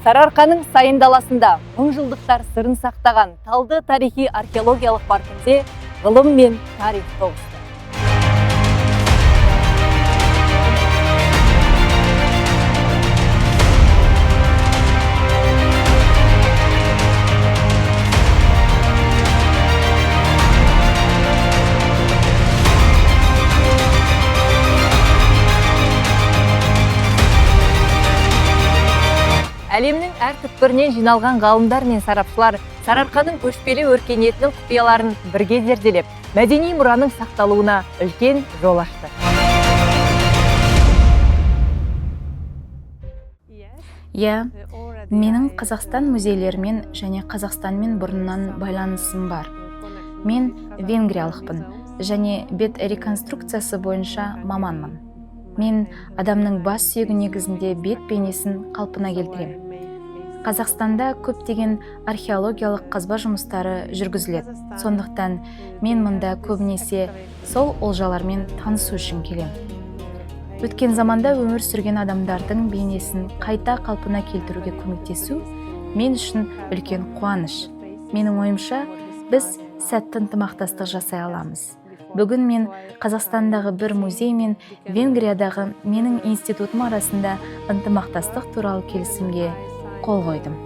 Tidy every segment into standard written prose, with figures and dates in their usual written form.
Сарыарканың сайын даласында 1000 жылдықтар сырын сақтаған Талды тарихи археологиялық паркінде ғылым мен тарих тоғысты. Әлемнің әр түкпірінен жиналған ғалымдар мен сарапшылар Сарыарканың көшпелі өркениетінің құпияларын бірге зерделеп, мәдени мұраның сақталуына үлкен жол ашты. Менің Қазақстан музейлерімен және Қазақстанмен бұрыннан байланысым бар. Мен венгриялықпын және бет реконструкциясы бойынша маманмын. Мен адамның бас сүйегі негізінде бет бейнесін қалпына келтірем. Қазақстанда көптеген археологиялық қазба жұмыстары жүргізіледі. Сондықтан мен мұнда көбінесе сол олжалармен танысу үшін келем. Өткен заманда өмір сүрген адамдардың бейнесін қайта қалпына келтіруге көмектесу мен үшін үлкен қуаныш. Менің ойымша, біз сәтті ынтымақтастық жасай аламыз. Бүгін мен Қазақстандағы бір музей мен Венгриядағы менің институтым арасында ынтымақтастық туралы келісімге қол қойдым.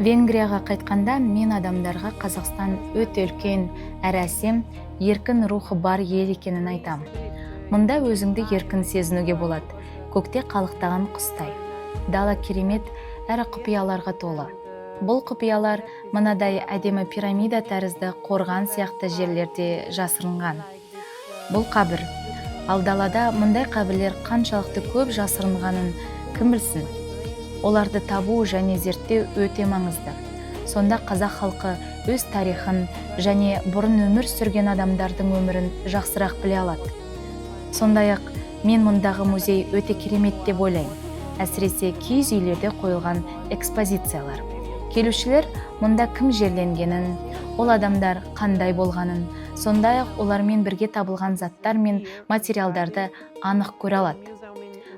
Венгрияға қайтқанда мен адамдарға Қазақстан өте үлкен, әрі әсем, еркін рухы бар ел екенін айтам. Мұнда өзіңді еркін сезінуге болады. Көкте қалықтаған құстай. Дала керемет, әрі құпияларға толы. Бұл құпиялар мынадай әдемі пирамида тәрізді қорған сияқты жерлерде жасырынған. Бұл қабір. Ал далада мұндай қабірлер қаншалықты көп жасырынғанын кім білсін? Оларды табу және зерттеу өте маңызды. Сонда қазақ халқы өз тарихын және бұрын өмір сүрген адамдардың өмірін жақсырақ біле алады. Сондай-ақ мен мұндағы музей өте керемет деп ойлаймын. Әсіресе киіз үйлерде қойылған экспозициялар. Келушілер мұнда кім жерленгенін, ол адамдар қандай болғанын, сондай-ақ олармен бірге табылған заттар мен материалдарды анық көре алады.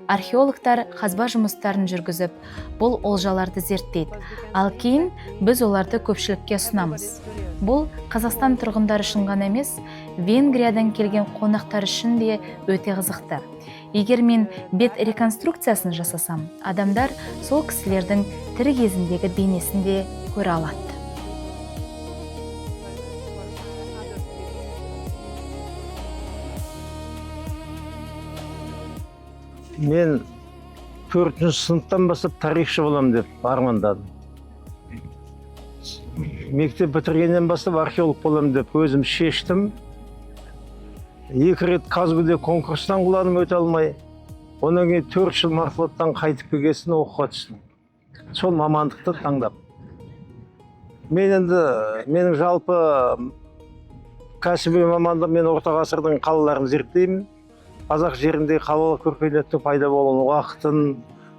Археологтар қазба жұмыстарын жүргізіп, бұл олжаларды зерттейді, ал кейін біз оларды көпшілікке ұсынамыз. Бұл Қазақстан тұрғындары үшін ғана емес, Венгриядан келген қонақтар үшін де өте қызықты. Егер мен бет реконструкциясын жасасам, адамдар сол кісілердің тірі кезіндегі бейнесін де көре алады. Мен 4-ші сыныптан бастап тарихшы болам деп армандадым. Мектеп бітіргеннен бастап археолог болам деп өзім шештім. 2 рет Казгуде конкурстан құладым, өте алмай. Онан кейін 4 жыл морфлоттан қайтып келгесін оқуға түстім. Сол мамандықты таңдап. Менің жалпы кәсіби мамандық, мен орта ғасырдың қалаларын зерттеймін. Қазақ жерінде қалалық өркениеттің пайда болған уақытын,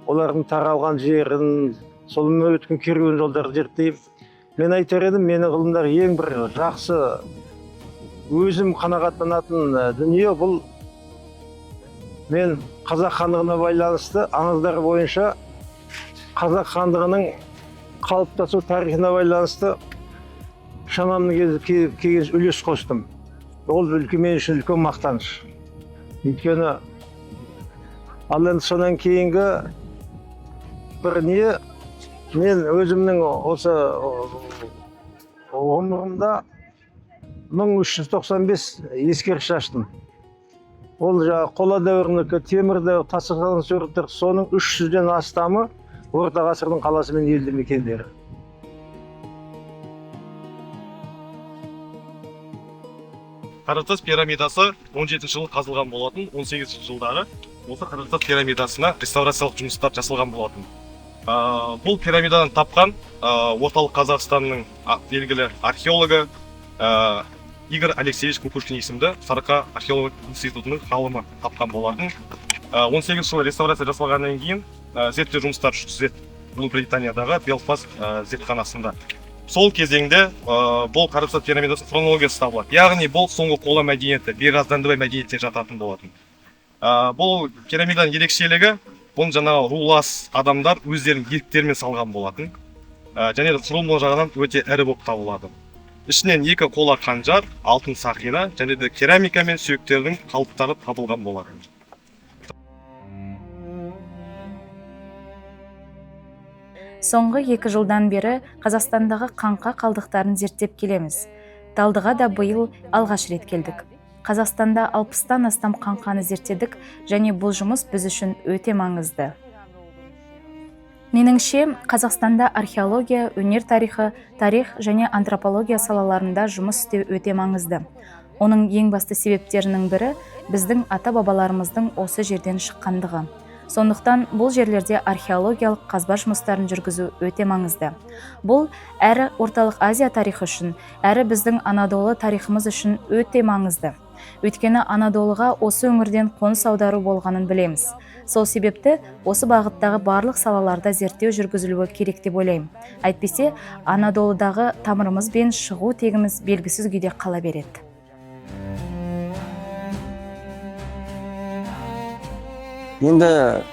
олардың таралған жерін, сол өткен керуен жолдарды зерттеймін. Мен айтар едім, менің ғылымдар ең бір жақсы, өзім қанағаттанатын дүние бұл. Мен қазақ хандығына байланысты, аңыздары бойынша қазақ хандығының қалыптасу тарихына байланысты шамамның келген үлес қостым. Ол мен үшін үлкен мақтаныш. Өйткені ал енді сонан кейінгі бір не, мен өзімнің осы ғұмырымда 1395 ескерткіш аштым. Ол қола дәуірінікі, темір дәуір, тасыған суреттер, соның 300-ден астамы орта ғасырдың қаласы мен елді мекендері. Қаратас пирамидасы 17 жылы қазылған болатын, 18 жылдары осы Қаратас пирамидасына реставрациялық жұмыстар жасалған болатын. Бұл пирамидадан тапқан орталық Қазақстанның белгілі археологы Игорь Алексеевич Кукушкин есімді Сарыарка археология институтының ғалымы тапқан болатын. 18 жылы реставрация жасалғаннан кейін зерттеу жұмыстар жүргізіледі Ұлыбританиядағы Белфаст зертханасында. Сол кезеңде бұл Қаратас пирамидасы хронологиясы табылады. Яғни бұл соңғы қола мәдениеті, бейғаздандыбай мәдениетіне жататын болатын. Бұл пирамиданың ерекшелігі, бұны жаңағы рулас адамдар өздерінің еріктерімен салған болатын. Және де құрылымы жағынан өте ірі болып табылады. Ішінен 2 қола қанжар, алтын сақина және де керамика мен сүйектердің қалыптары табылған болады. Соңғы 2 жылдан бері Қазақстандағы қаңқа қалдықтарын зерттеп келеміз. Талдыға да биыл алғаш рет келдік. Қазақстанда 60-тан астам қаңқаны зерттедік және бұл жұмыс біз үшін өте маңызды. Меніңше, Қазақстанда археология, өнер тарихы, тарих және антропология салаларында жұмыс істеу өте маңызды. Оның ең басты себептерінің бірі біздің ата-бабаларымыздың осы жерден шыққандығы. Сондықтан бұл жерлерде археологиялық қазба жұмыстарын жүргізу өте маңызды. Бұл әрі Орталық Азия тарихы үшін, әрі біздің Анадолы тарихымыз үшін өте маңызды. Өйткені Анадолыға осы өңірден қоныс аудару болғанын білеміз. Сол себепті осы бағыттағы барлық салаларда зерттеу жүргізілуі керек деп ойлаймын. Әйтпесе, Анадолыдағы тамырымыз бен шығу тегіміз белгісіз күйде қала береді. Енді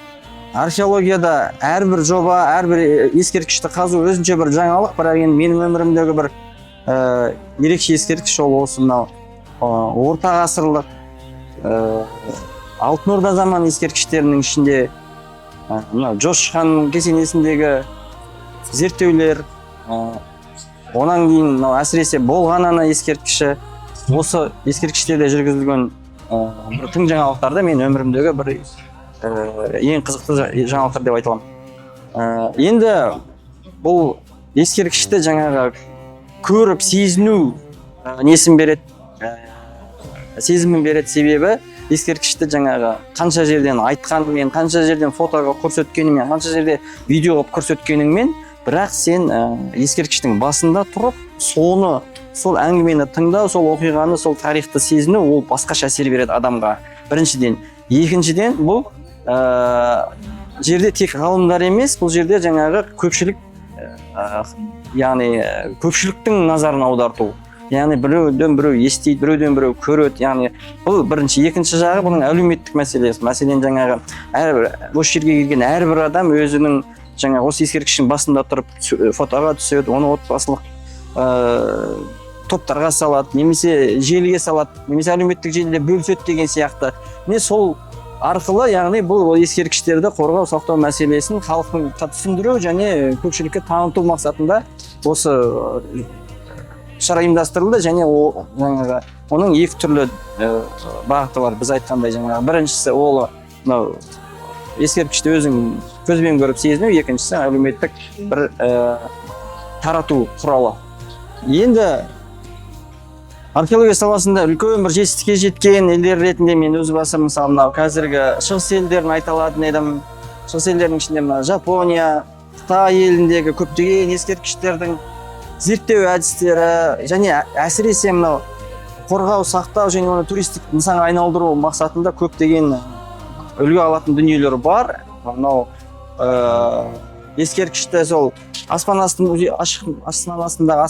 археологияда әрбір жоба, әрбір ескерткішті қазу өзінше бір жаңалық, бірақ енді менің өмірімдегі бір ерекше ескерткіш ол осы мынау орта ғасырлық Алтын Орда заман ескерткіштерінің ішінде Жошы хан кесенесіндегі зерттеулер, онан кейін әсіресе болған ана ескерткіші, осы ескерткіштерде жүргізілген тың жаңалықтарды мен өмірімдегі бір ең қызықты жаңалықтар деп айта аламын. Енді бұл ескерткішті жаңағы көріп сезіну несін береді, сезімін береді, себебі ескерткішті жаңағы қанша жерден айтқанымен, қанша жерден фотоға көрсеткеніңмен, қанша жерде видеоға көрсеткеніңмен, бірақ сен ескерткіштің басында тұрып, сол әңгімені тыңдау, сол оқиғаны, сол тарихты сезіну, ол басқаша әсер береді адамға. Біріншіден. Екіншіден, бұл жерде тек ғалымдар емес, бұл жерде жаңағы көпшілік, яғни көпшіліктің назарын аударту. Яғни біреуден біреу естейді, біреуден біреу көреді. Яғни бұл бірінші. Екінші жағы бұның әлеуметтік мәселесі. Мәселен жаңағы осы жерге келген әрбір адам өзінің жаңағы осы ескерткіштің басында тұрып фотоға түседі, оны отбасылық топтарға салады, немесе желіге салады, немесе әлеуметтік желіде бөліседі деген сияқты. Міне сол арқылы, яғни бұл ескерткіштерді қорғау, сақтау мәселесін халыққа түсіндіру және көпшілікке таныту мақсатында осы шара ұйымдастырылды. Және оның 2 түрлі бағыты бар. Біз айтқандай жаңағы біріншісі ол ескерткішті өзің көзбен көріп сезіну, екіншісі әлеуметтік бір тарату құралы. Енді археология саласында үлкен бір жетістікке жеткен елдер ретінде мен өз басым мысалы мынау қазіргі шығыс елдерін айта алатын едім. Шығыс елдерінің ішінде Жапония, Қытай еліндегі көптеген ескерткіштердің зерттеу әдістері және әсіресе мынау қорғау, сақтау және оны туристік нысанға айналдыру мақсатында көптеген үлгі алатын дүниелер бар. Мынау ескерткішті сол аспан астындағы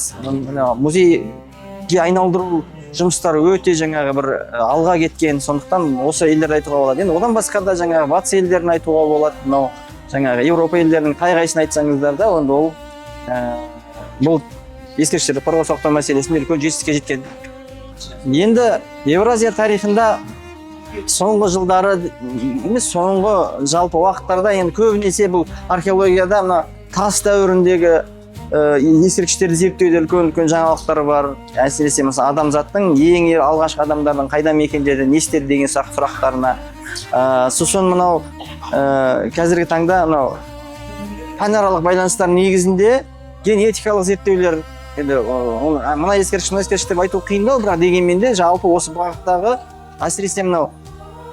музейге айналдыру жұмыстары өте жаңағы бір алға кеткен. Сондықтан осы елдерді айтуға болады. Енді одан басқа да жаңағы батыс елдерін айтуға болады. Мынау жаңағы Еуропа елдерінің қай-қайсысын айтсаңыздар да, онда ол бұл ескерткіштерді қорғау сақтау мәселесінде үлкен жетістікке жеткен. Енді Еуразия тарихында соңғы жылдары емес, соңғы жалпы уақыттарда енді көбінесе бұл археологияда мына тас дәуіріндегі ескерткіштерді зерттеуде үлкен жаңалықтар бар. Әсіресе мысалы адамзаттың ең алғашқы адамдардың қайда мекендеді, не істеді деген сұрақтарына. Сосын мынау қазіргі таңда мынау пәнаралық байланыстар негізінде генетикалық зерттеулер, енді мына ескерткіш деп айту қиындау, бірақ дегенмен де жалпы осы бағыттағы әсіресе мынау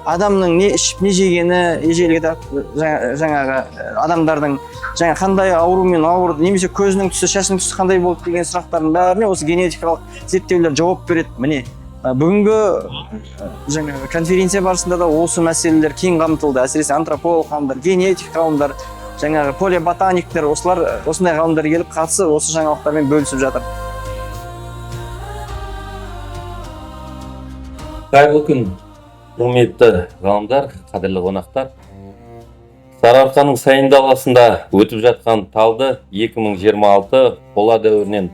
адамның не ішіп не жегені, ежелгі жаңағы адамдардың жаңа қандай аурумен ауырды, немесе көзінің түсі, шашының түсі қандай болды деген сұрақтардың бәріне осы генетикалық зерттеулер жауап береді. Міне бүгінгі жаңағы конференция барысында да осы мәселелер кең қамтылды. Әсіресе антрополог ғалымдар, генетик ғалымдар, жаңағы полиботаниктер, осындай ғалымдар келіп қатысып осы жаңалықтармен бөлісіп жатыр. Қайырлы күн, құрметті ғалымдар, қадірлі қонақтар. Сарыарқаның Сайын даласында өтіп жатқан талды 2026 қола дәуірінен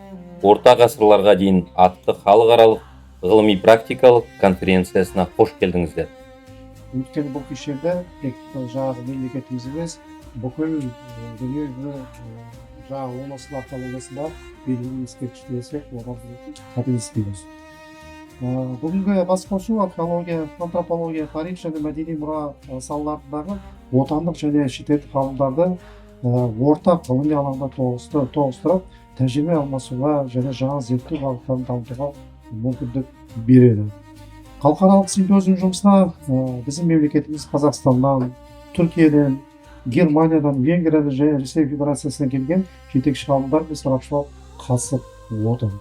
орта ғасырларға дейін атты халықаралық ғылыми практикалық конференциясына қош келдіңіздер. Өйткені бұл кешенде тек жаңағы мемлекетіміз емес, бүкіл дүниежүзі жаңағы 10 археологиясында белгілі ескерткіштер десек, оған қателеспейміз. Бүгінгі басқосу археология, антропология, тарих және мәдени мұра салаларындағы отандық және шетелдік ғалымдарды ортақ ғылыми алаңда тоғыстырып, тәжірибе алмасуға және жаңа зерттеу бағыттарын дамытуға мүмкіндік береді. Халықаралық симпозиум жұмысына біздің мемлекетіміз Қазақстаннан, Түркиядан, Германиядан, Венгриядан және Ресей Федерациясынан келген жетекші ғалымдар мен сарапшылар қатысып отыр.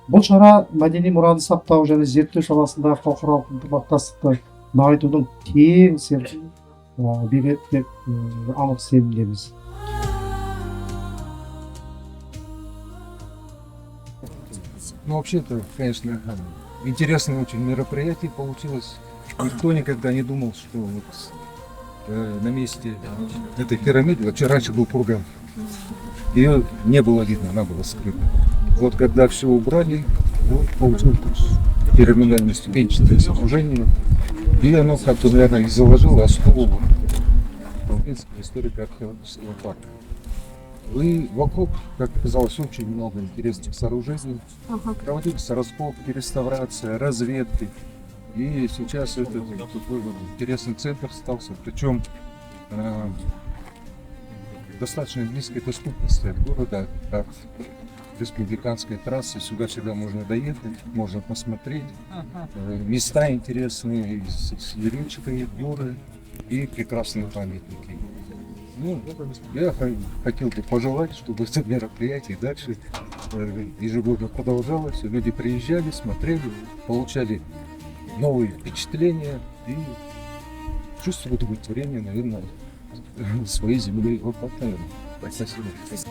Бұл шара мәдени мұраны сақтау және зерттеу саласында халықаралық ынтымақтастықты нығайтудың тең серпін береді деп анық сенімдеміз. Ну, вообще-то, конечно, интересное очень мероприятие получилось. Никто никогда не думал, что вот, на месте этой пирамиды, вообще раньше был курган, ее не было видно, она была скрыта. Вот когда все убрали, вот, получилось пирамидальное ступенчатое сооружение, и оно как-то, наверное, и заложило основу историко-археологического парка. И вокруг, как оказалось, очень много интересных сооружений. Проводились раскопки, реставрация, разведки. И сейчас это такой вот интересный центр остался. Причем достаточно близкой доступности от города, от республиканской трассы. Сюда всегда можно доехать, можно посмотреть. Места интересные, и речка, горы, и прекрасные памятники. Ну, я хотел бы пожелать, чтобы это мероприятие дальше ежегодно продолжалось. Люди приезжали, смотрели, получали новые впечатления и чувство удовлетворения, наверное, своей земли. Вот так, наверное. Спасибо.